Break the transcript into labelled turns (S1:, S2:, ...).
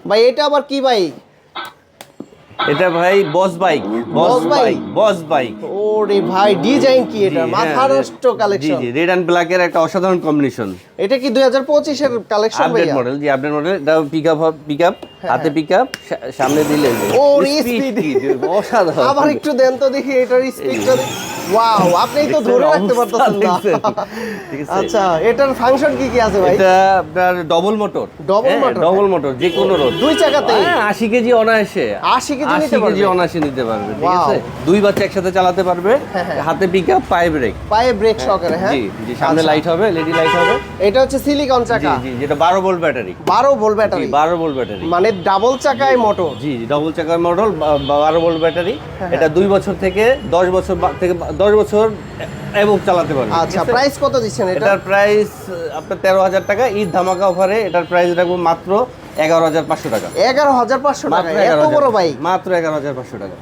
S1: ভাই এটা আবার কি বাইক?
S2: এটা ভাই বস বাইক। বস বাইক।
S1: ওরে ভাই ডিজাইন কি এটা, মাথা নষ্ট
S2: জি
S1: কালেকশন।
S2: জি, রেড এন্ড ব্ল্যাক এর একটা অসাধারণ কম্বিনেশন।
S1: এটা কি 2025 এর কালেকশন
S2: আপডেট
S1: ভাইয়া?
S2: মডেল, জি আপডেট মডেল। এটা পিকআপ হাতে পিকআপ, সামনে দিলে
S1: ওর
S2: স্পিড
S1: স্পিড
S2: অসাধারণ।
S1: আবার একটু দেন তো দেখি এটার স্পিডটা। ওয়াও, আপনি তো ধরে রাখতে পারতেছেন না।
S2: ঠিক আছে।
S1: আচ্ছা, এটার ফাংশন কি কি আছে ভাই?
S2: এটা আপনার double motor.
S1: Double motor?
S2: Double motor, যে কোনো রোড।
S1: দুই চাকাতে
S2: 80 কেজি অনায়াসে।
S1: 80 কেজি নিতে
S2: 80 কেজি
S1: পারবে?
S2: অনায়াসে নিতে পারবে, ঠিক
S1: Wow.
S2: আছে। দুই বাচ্চা একসাথে চালাতে পারবে। হাতে পিকআপ, পায়ে ব্রেক।
S1: পায়ে ব্রেক সহকারে, হ্যাঁ।
S2: জি জি, সামনে
S1: আচ্ছা।
S2: লাইট হবে, এলইডি লাইট হবে।
S1: এটা হচ্ছে সিলিকন
S2: জি
S1: চাকা,
S2: জি, যেটা 12 volt battery.
S1: 12 volt battery,
S2: 12 volt battery.
S1: মানে ডাবল চাকায় মোটর।
S2: জি জি, ডবল চাকার মডেল, 12 ভোল্ট ব্যাটারি। এটা 2 বছর থেকে 10 বছর থেকে 10 বছর এবং চালাতে পারবে।
S1: আচ্ছা, প্রাইস কত দিচ্ছেন এটা?
S2: এটার প্রাইস আপনার 13,000 টাকা। ঈদ ধামাকা অফারে এটার প্রাইস রাখবো মাত্র 11,500 টাকা।
S1: 11,500 টাকা,
S2: মাত্র
S1: এত বড় বাইক?
S2: মাত্র 11,500 টাকা।